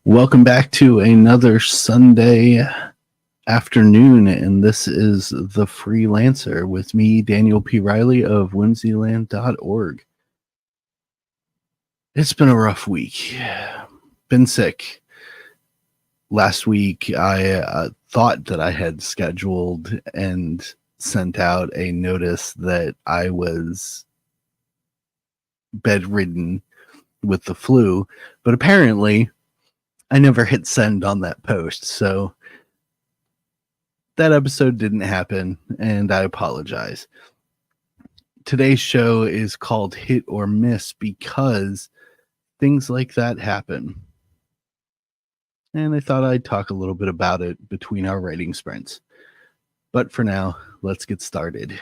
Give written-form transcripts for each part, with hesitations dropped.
Welcome back to another Sunday afternoon, and this is The Freelancer with me, Daniel P. Riley of whimsyland.org. It's been a rough week. Been sick. Last week, I thought that I had scheduled and sent out a notice that I was bedridden with the flu, but apparently I never hit send on that post, so that episode didn't happen, and I apologize. Today's show is called Hit or Miss because things like that happen. And I thought I'd talk a little bit about it between our writing sprints. But for now, let's get started.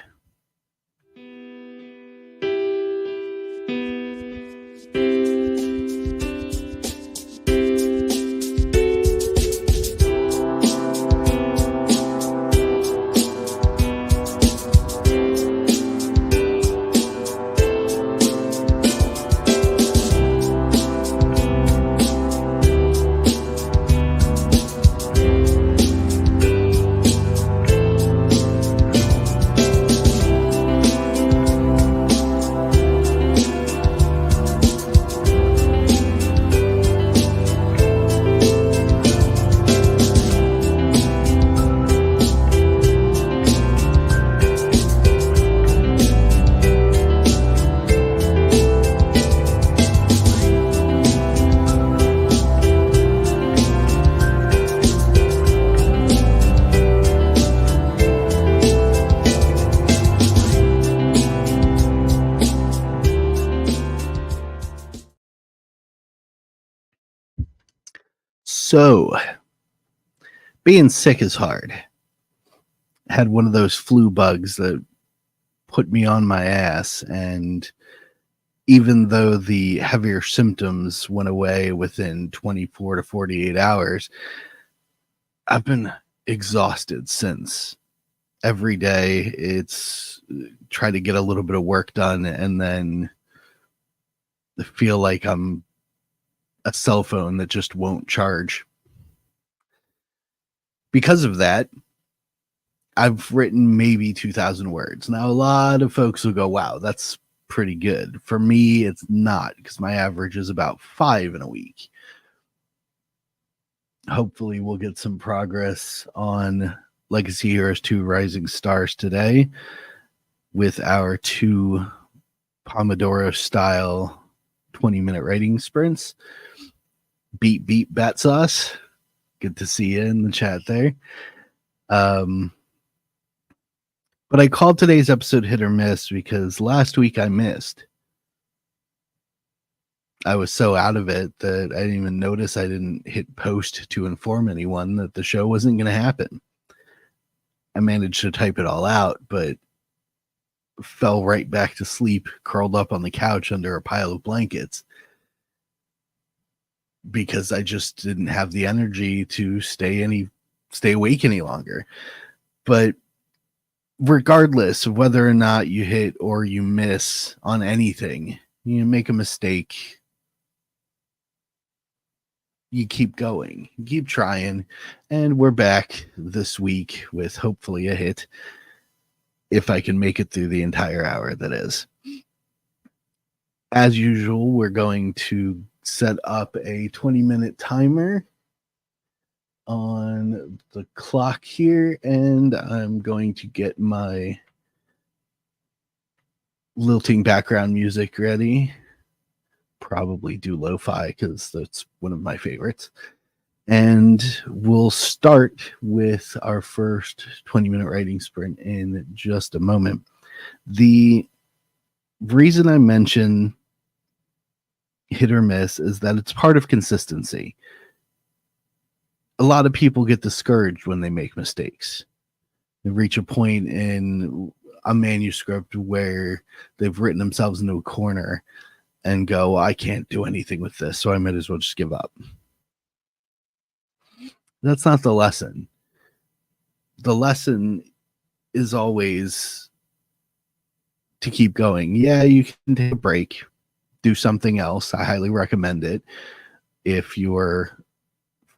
So, being sick is hard. Had one of those flu bugs that put me on my ass, and even though the heavier symptoms went away within 24 to 48 hours, I've been exhausted since. Every day it's try to get a little bit of work done and then feel like I'm a cell phone that just won't charge. Because of that, I've written maybe 2,000 words. Now, a lot of folks will go, wow, that's pretty good. For me, it's not, because my average is about 5 in a week. Hopefully, we'll get some progress on Legacy Heroes 2 Rising Stars today with our 2 Pomodoro-style 20-minute writing sprints. Beat bat sauce. Good to see you in the chat there. But I called today's episode Hit or Miss because last week I missed. I was so out of it that I didn't even notice I didn't hit post to inform anyone that the show wasn't going to happen. I managed to type it all out, but fell right back to sleep, curled up on the couch under a pile of blankets, because I just didn't have the energy to stay awake any longer. But regardless of whether or not you hit or you miss on anything, you make a mistake, you keep going, you keep trying, and we're back this week with hopefully a hit, if I can make it through the entire hour, that is. As usual, we're going to set up a 20-minute timer on the clock here, and I'm going to get my lilting background music ready. Probably do lo-fi because that's one of my favorites. And we'll start with our first 20-minute writing sprint in just a moment. The reason I mention hit or miss is that it's part of consistency. A lot of people get discouraged when they make mistakes. They reach a point in a manuscript where they've written themselves into a corner and go, I can't do anything with this, so I might as well just give up. That's not the lesson. The lesson is always to keep going. Yeah, you can take a break, do something else. I highly recommend it if you're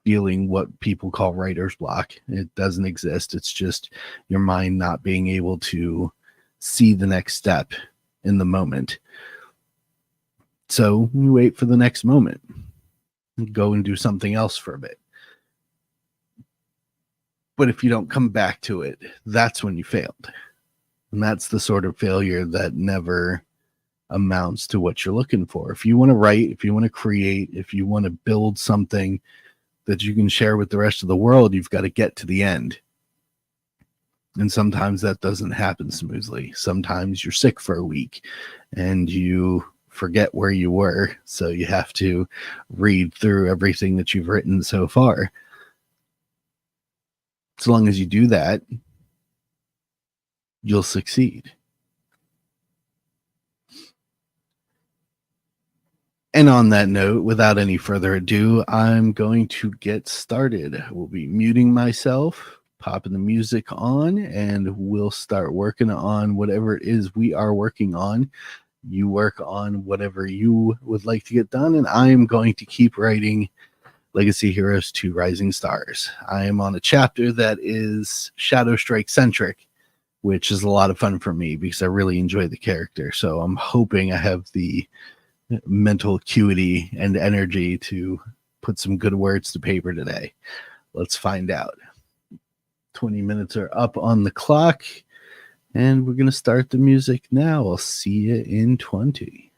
feeling what people call writer's block. It doesn't exist. It's just your mind not being able to see the next step in the moment. So you wait for the next moment. Go and do something else for a bit. But if you don't come back to it, that's when you failed. And that's the sort of failure that never amounts to what you're looking for. If you want to write, if you want to create, if you want to build something that you can share with the rest of the world, you've got to get to the end. And sometimes that doesn't happen smoothly. Sometimes you're sick for a week and you forget where you were. So you have to read through everything that you've written so far. As long as you do that, you'll succeed. And on that note, without any further ado, I'm going to get started. We'll be muting myself, popping the music on, and we'll start working on whatever it is we are working on. You work on whatever you would like to get done, and I am going to keep writing Legacy Heroes 2 Rising Stars. I am on a chapter that is Shadow Strike centric, which is a lot of fun for me because I really enjoy the character. So I'm hoping I have the mental acuity and energy to put some good words to paper today. Let's find out. 20 minutes are up on the clock, and we're going to start the music now. I'll see you in 20.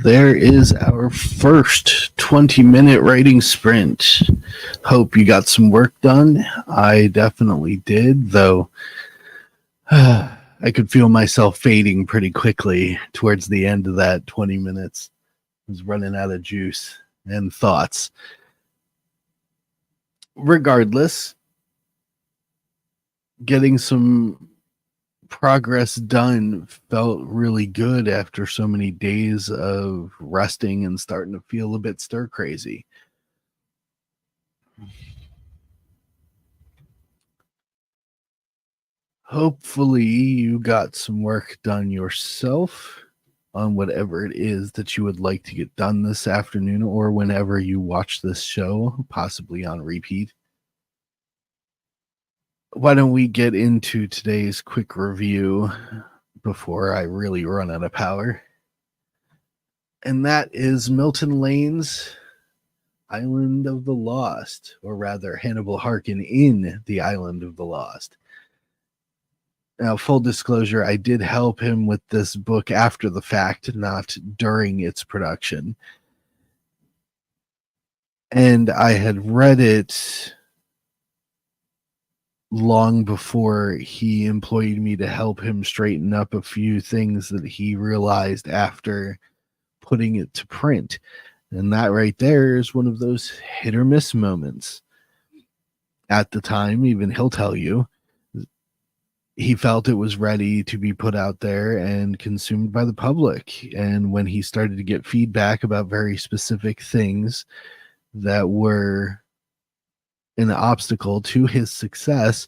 there is our first 20-minute writing sprint. Hope you got some work done. I definitely did, though I could feel myself fading pretty quickly towards the end of that 20 minutes. I was running out of juice and thoughts. Regardless, getting some progress done felt really good after so many days of resting and starting to feel a bit stir crazy. Hopefully, you got some work done yourself on whatever it is that you would like to get done this afternoon or whenever you watch this show, possibly on repeat. Why don't we get into today's quick review before I really run out of power? And that is Milton Lane's Island of the Lost, or rather, Hannibal Harkin in The Island of the Lost. Now, full disclosure, I did help him with this book after the fact, not during its production. And I had read it long before he employed me to help him straighten up a few things that he realized after putting it to print. And that right there is one of those hit or miss moments. At the time, even he'll tell you, he felt it was ready to be put out there and consumed by the public. And when he started to get feedback about very specific things that were an obstacle to his success,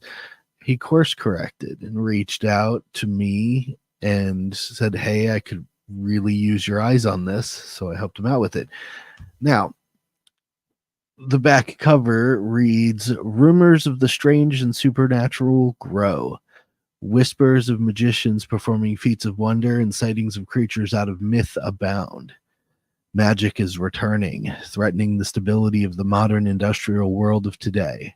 he course corrected and reached out to me and said, hey, I could really use your eyes on this. So I helped him out with it. Now, the back cover reads, rumors of the strange and supernatural grow. Whispers of magicians performing feats of wonder and sightings of creatures out of myth abound. Magic is returning, threatening the stability of the modern industrial world of today.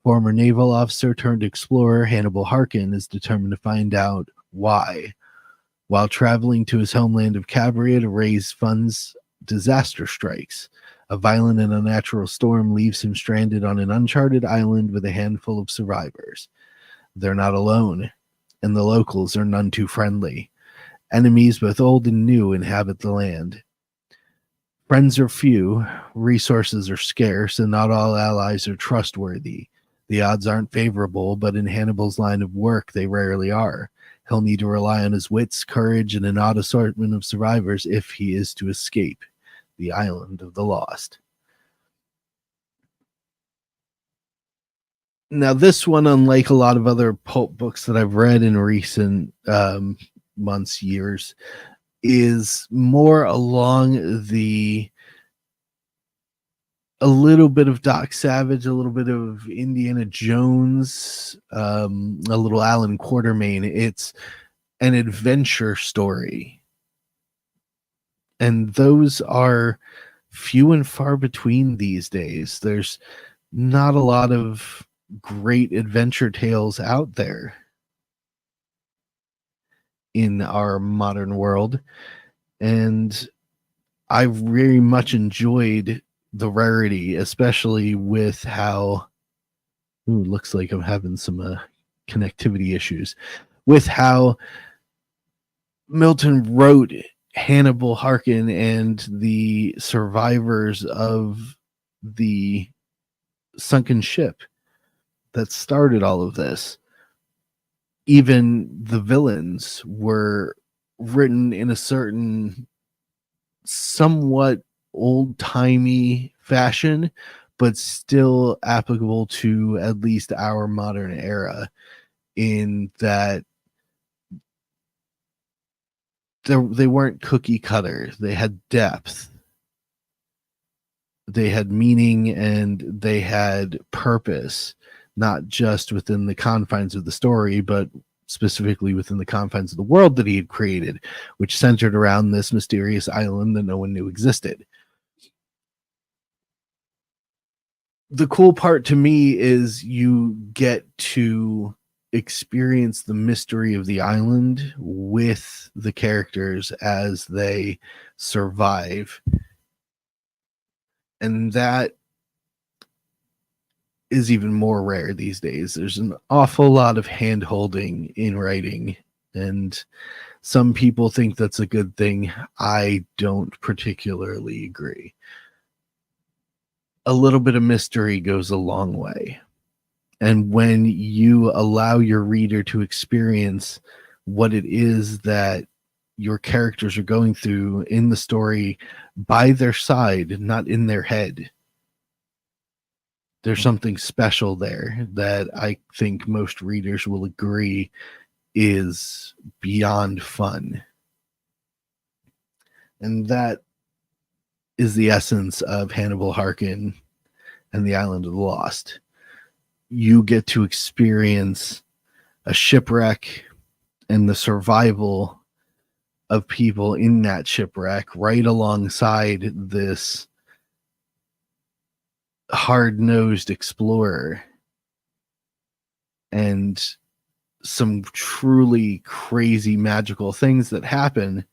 Former naval officer turned explorer Hannibal Harkin is determined to find out why. While traveling to his homeland of Cabria to raise funds, disaster strikes. A violent and unnatural storm leaves him stranded on an uncharted island with a handful of survivors. They're not alone, and the locals are none too friendly. Enemies, both old and new, inhabit the land. Friends are few, resources are scarce, and not all allies are trustworthy. The odds aren't favorable, but in Hannibal's line of work, they rarely are. He'll need to rely on his wits, courage, and an odd assortment of survivors if he is to escape the Island of the Lost. Now, this one, unlike a lot of other pulp books that I've read in recent months, years, is more along the a little bit of Doc Savage, a little bit of Indiana Jones, a little Alan Quatermain. It's an adventure story. And those are few and far between these days. There's not a lot of great adventure tales out there in our modern world. And I very much enjoyed the rarity, especially with how looks like I'm having some connectivity issues with how Milton wrote Hannibal Harkin and the survivors of the sunken ship that started all of this. Even the villains were written in a certain somewhat old-timey fashion, but still applicable to at least our modern era, in that they weren't cookie cutter. They had depth, they had meaning, and they had purpose, not just within the confines of the story, but specifically within the confines of the world that he had created, which centered around this mysterious island that no one knew existed. The cool part to me is you get to experience the mystery of the island with the characters as they survive. And that is even more rare these days. There's an awful lot of hand holding in writing, and some people think that's a good thing. I don't particularly agree. A little bit of mystery goes a long way. And when you allow your reader to experience what it is that your characters are going through in the story by their side, not in their head, there's something special there that I think most readers will agree is beyond fun. And that is the essence of Hannibal Harkin and the Island of the Lost. You get to experience a shipwreck and the survival of people in that shipwreck right alongside this hard-nosed explorer, and some truly crazy magical things that happen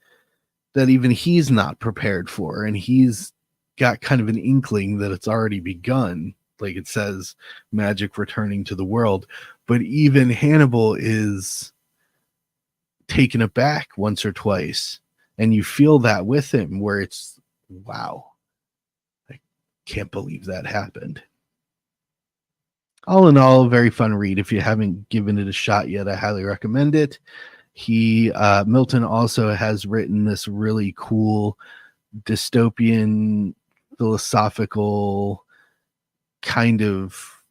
that even he's not prepared for, and he's got kind of an inkling that it's already begun. Like it says, magic returning to the world, but even Hannibal is taken aback once or twice, and you feel that with him, where it's, wow, I can't believe that happened. All in all, a very fun read. If you haven't given it a shot yet, I highly recommend it. Milton also has written this really cool dystopian philosophical kind of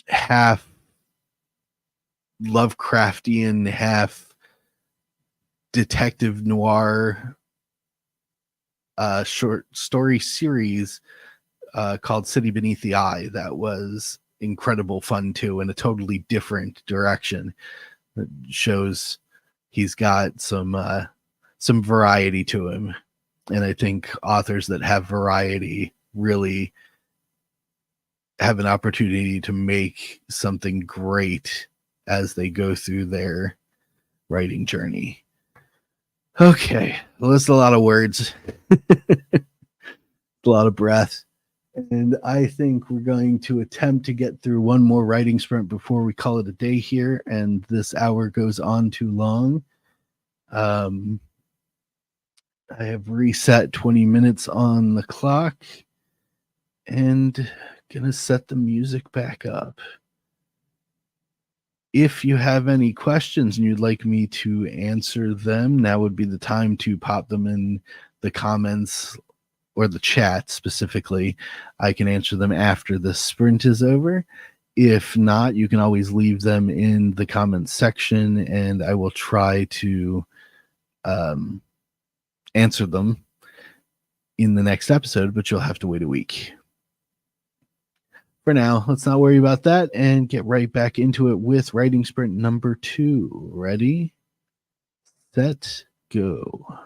half Lovecraftian, half detective noir short story series called City Beneath the Eye that was incredible fun too, in a totally different direction. It shows he's got some variety to him, and I think authors that have variety really have an opportunity to make something great as they go through their writing journey. Okay, well, that's a lot of words, a lot of breath, and I think we're going to attempt to get through one more writing sprint before we call it a day here, and this hour goes on too long. I have reset 20 minutes on the clock, and gonna set the music back up. If you have any questions and you'd like me to answer them, now would be the time to pop them in the comments or the chat specifically. I can answer them after the sprint is over. If not, you can always leave them in the comments section, and I will try to answer them in the next episode, but you'll have to wait a week. For now, let's not worry about that and get right back into it with writing sprint number 2. Ready, set, go.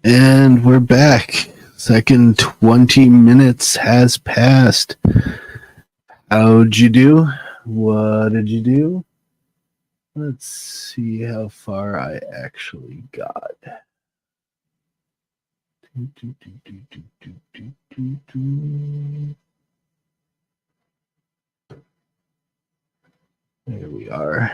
And we're back. Second 20 minutes has passed. How'd you do? What did you do? Let's see how far I actually got. There we are.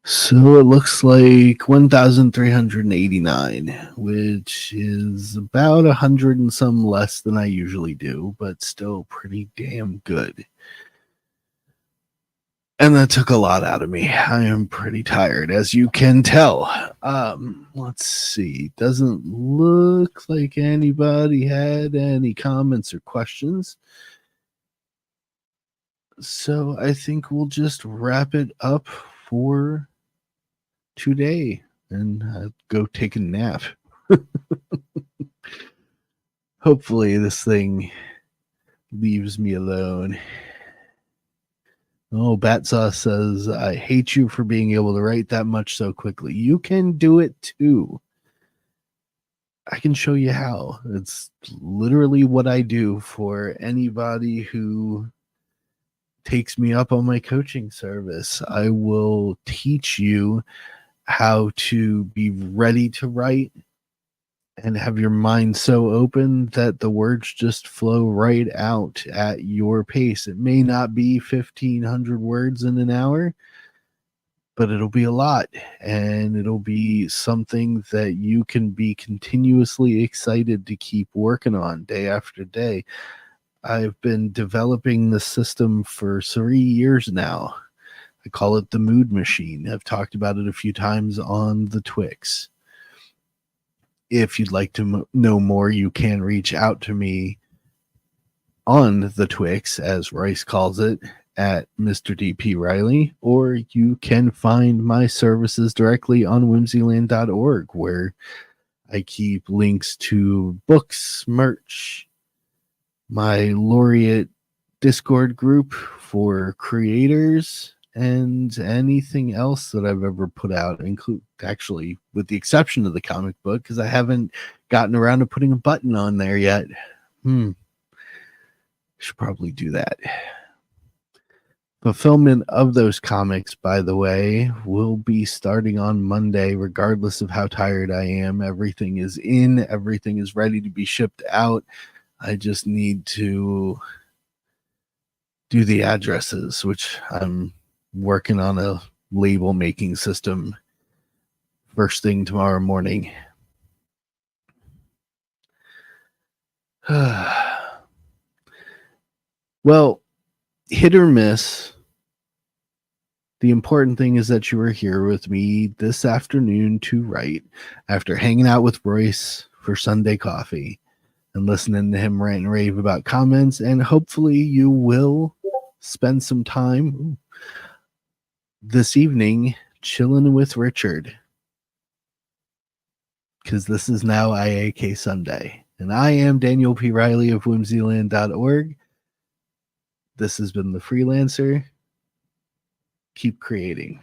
So it looks like 1,389, which is about 100 and some less than I usually do, but still pretty damn good. And that took a lot out of me. I am pretty tired, as you can tell. Let's see. Doesn't look like anybody had any comments or questions. So I think we'll just wrap it up for today and go take a nap. Hopefully this thing leaves me alone. Oh, Batsaw says, I hate you for being able to write that much so quickly. You can do it too. I can show you how. It's literally what I do for anybody who takes me up on my coaching service. I will teach you how to be ready to write and have your mind so open that the words just flow right out at your pace. It may not be 1,500 words in an hour, but it'll be a lot, and it'll be something that you can be continuously excited to keep working on day after day. I've been developing the system for 3 years now. I call it the mood machine. I've talked about it a few times on the Twix. If you'd like to know more, you can reach out to me on the Twix, as Rice calls it, at Mr. DP Riley, or you can find my services directly on whimsyland.org, where I keep links to books, merch, my laureate Discord group for creators, and anything else that I've ever put out, actually, with the exception of the comic book, because I haven't gotten around to putting a button on there yet. Should probably do that. Fulfillment of those comics, by the way, will be starting on Monday, regardless of how tired I am. Everything is in, everything is ready to be shipped out. I just need to do the addresses, which I'm working on a label making system first thing tomorrow morning. Well, hit or miss. The important thing is that you were here with me this afternoon to write after hanging out with Royce for Sunday coffee and listening to him rant and rave about comments. And hopefully you will spend some time this evening chilling with Richard, because this is now IAK Sunday. And I am Daniel P. Riley of whimsyland.org. This has been The Freelancer. Keep creating.